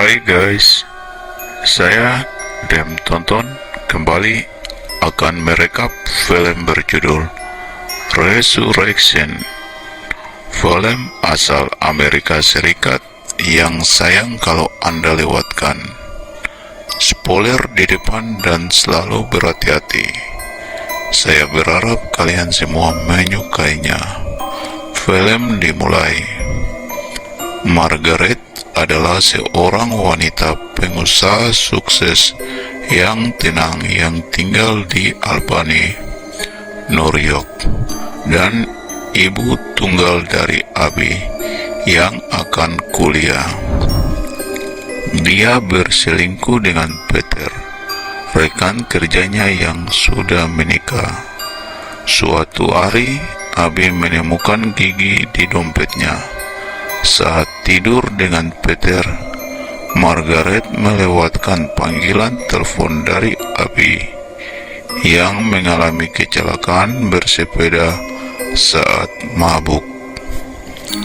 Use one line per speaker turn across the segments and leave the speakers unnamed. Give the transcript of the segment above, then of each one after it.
Hai guys, saya Dem Tonton kembali akan merekap film berjudul Resurrection. Film asal Amerika Serikat yang sayang kalau Anda lewatkan. Spoiler di depan dan selalu berhati-hati. Saya berharap kalian semua menyukainya. Film dimulai. Margaret adalah seorang wanita pengusaha sukses yang tenang yang tinggal di Albany, New York, dan ibu tunggal dari Abby yang akan kuliah. Dia berselingkuh dengan Peter, rekan kerjanya yang sudah menikah. Suatu hari, Abby menemukan gigi di dompetnya. Saat tidur dengan Peter, Margaret melewatkan panggilan telepon dari Abby yang mengalami kecelakaan bersepeda saat mabuk.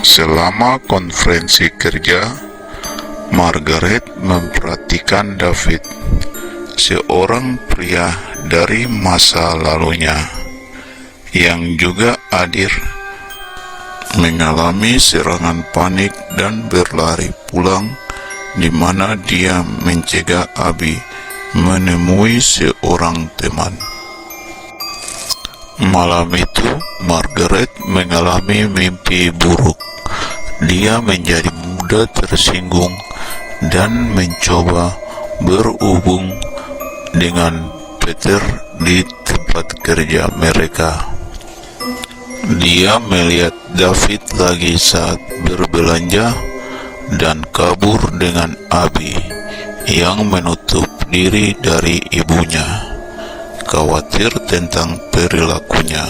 Selama konferensi kerja, Margaret memperhatikan David, seorang pria dari masa lalunya yang juga hadir, mengalami serangan panik dan berlari pulang, di mana dia mencegah Abby menemui seorang teman. Malam itu, Margaret mengalami mimpi buruk. Dia menjadi mudah tersinggung dan mencoba berhubung dengan Peter di tempat kerja mereka. Dia melihat David lagi saat berbelanja dan kabur dengan Abby yang menutup diri dari ibunya, khawatir tentang perilakunya.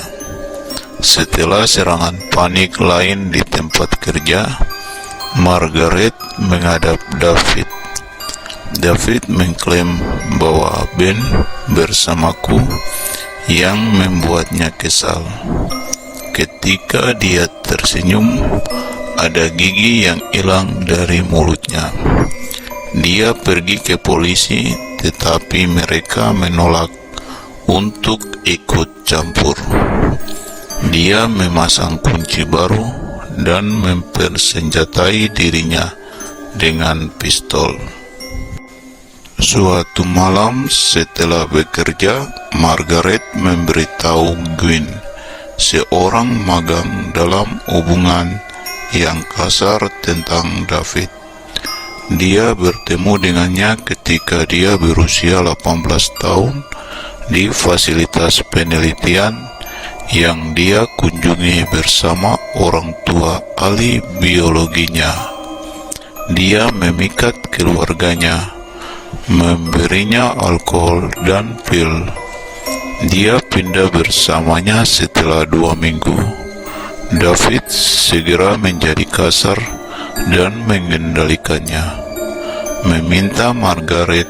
Setelah serangan panik lain di tempat kerja, Margaret menghadap David. David mengklaim bahwa Ben bersamaku yang membuatnya kesal. Ketika dia tersenyum, ada gigi yang hilang dari mulutnya. Dia pergi ke polisi, tetapi mereka menolak untuk ikut campur. Dia memasang kunci baru dan mempersenjatai dirinya dengan pistol. Suatu malam setelah bekerja, Margaret memberitahu Gwen, seorang magang dalam hubungan yang kasar, tentang David. Dia bertemu dengannya ketika dia berusia 18 tahun di fasilitas penelitian yang dia kunjungi bersama orang tua ahli biologinya. Dia memikat keluarganya, memberinya alkohol dan pil. Dia pindah bersamanya setelah 2 minggu. David segera menjadi kasar dan mengendalikannya, meminta Margaret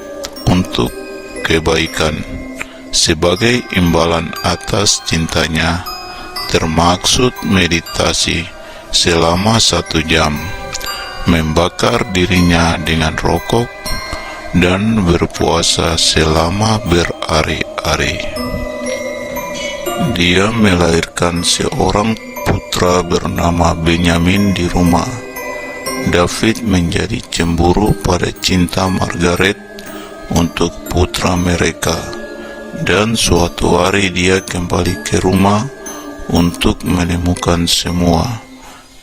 untuk kebaikan sebagai imbalan atas cintanya, termaksud meditasi selama 1 jam, membakar dirinya dengan rokok, dan berpuasa selama berhari-hari. Dia melahirkan seorang putra bernama Benjamin di rumah. David menjadi cemburu pada cinta Margaret untuk putra mereka, dan suatu hari dia kembali ke rumah untuk menemukan semua,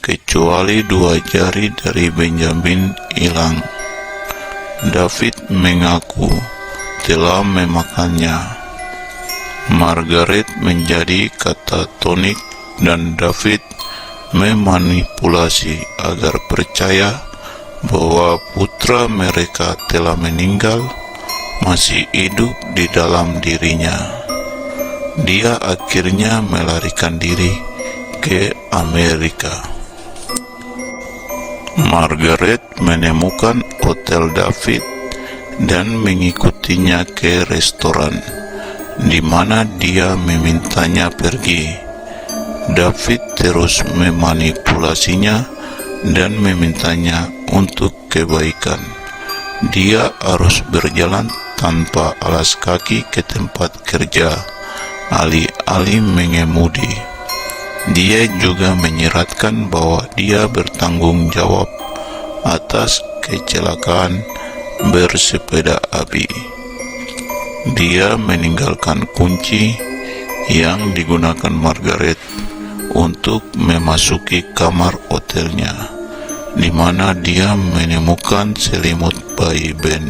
kecuali 2 jari dari Benjamin hilang. David mengaku telah memakannya. Margaret menjadi katatonik dan David memanipulasi agar percaya bahwa putra mereka telah meninggal, masih hidup di dalam dirinya. Dia akhirnya melarikan diri ke Amerika. Margaret menemukan hotel David dan mengikutinya ke restoran, di mana dia memintanya pergi. David terus memanipulasinya dan memintanya untuk kebaikan. Dia harus berjalan tanpa alas kaki ke tempat kerja, alih-alih mengemudi. Dia juga menyeratkan bahwa dia bertanggung jawab atas kecelakaan bersepeda api. Dia meninggalkan kunci yang digunakan Margaret untuk memasuki kamar hotelnya, di mana dia menemukan selimut bayi Ben.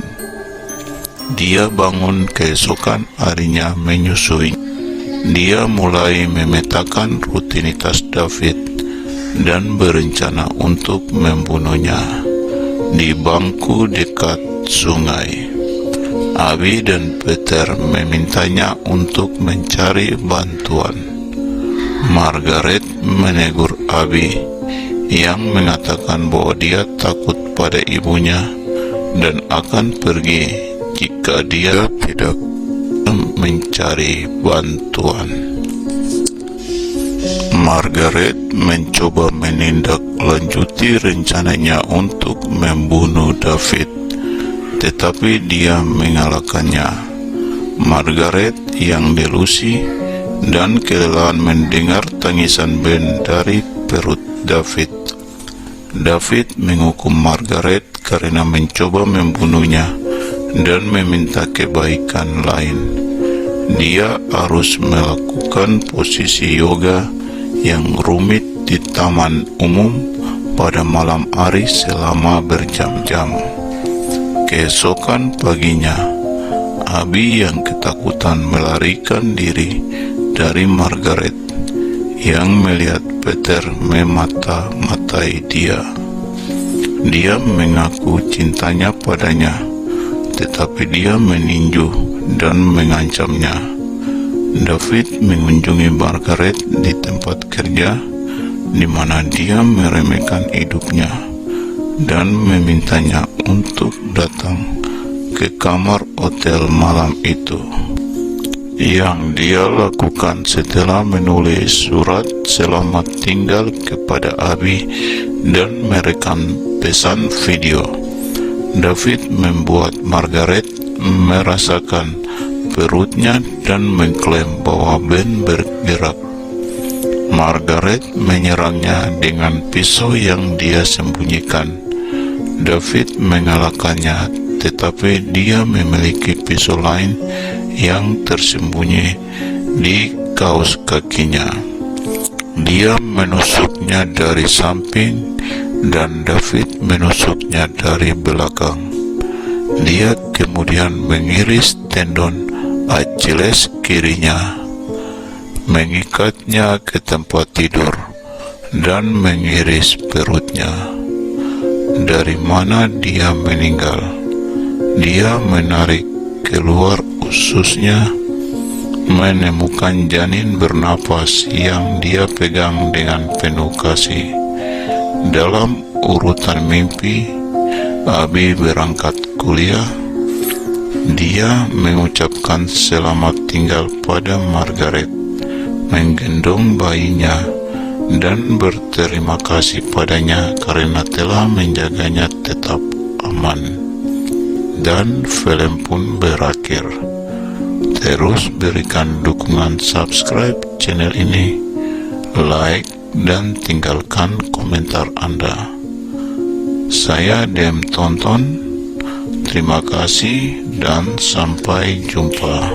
Dia bangun keesokan harinya menyusui. Dia mulai memetakan rutinitas David dan berencana untuk membunuhnya di bangku dekat sungai. Abby dan Peter memintanya untuk mencari bantuan. Margaret menegur Abby yang mengatakan bahwa dia takut pada ibunya dan akan pergi jika dia tidak mencari bantuan. Margaret mencoba menindaklanjuti rencananya untuk membunuh David, tetapi dia mengalahkannya. Margaret yang delusi dan kelelahan mendengar tangisan Ben dari perut David. David menghukum Margaret karena mencoba membunuhnya dan meminta kebaikan lain. Dia harus melakukan posisi yoga yang rumit di taman umum pada malam hari selama berjam-jam. Keesokan paginya, Abby yang ketakutan melarikan diri dari Margaret yang melihat Peter memata-matai dia. Dia mengaku cintanya padanya, tetapi dia meninju dan mengancamnya. David mengunjungi Margaret di tempat kerja, di mana dia meremehkan hidupnya dan memintanya untuk datang ke kamar hotel malam itu. Yang dia lakukan setelah menulis surat selamat tinggal kepada Abby dan merekam pesan video. David membuat Margaret merasakan perutnya dan mengklaim bahwa Ben bergerak. Margaret menyerangnya dengan pisau yang dia sembunyikan. David mengalahkannya, tetapi dia memiliki pisau lain yang tersembunyi di kaos kakinya. Dia menusuknya dari samping dan David menusuknya dari belakang. Dia kemudian mengiris tendon Achilles kirinya, mengikatnya ke tempat tidur, dan mengiris perutnya, dari mana dia meninggal. Dia menarik keluar ususnya, menemukan janin bernapas yang dia pegang dengan penuh kasih. Dalam urutan mimpi, Abby berangkat kuliah. Dia mengucapkan selamat tinggal pada Margaret, menggendong bayinya, dan berterima kasih padanya karena telah menjaganya tetap aman. Dan film pun berakhir. Terus berikan dukungan subscribe channel ini, like, dan tinggalkan komentar Anda. Saya Dem Tonton. Terima kasih dan sampai jumpa.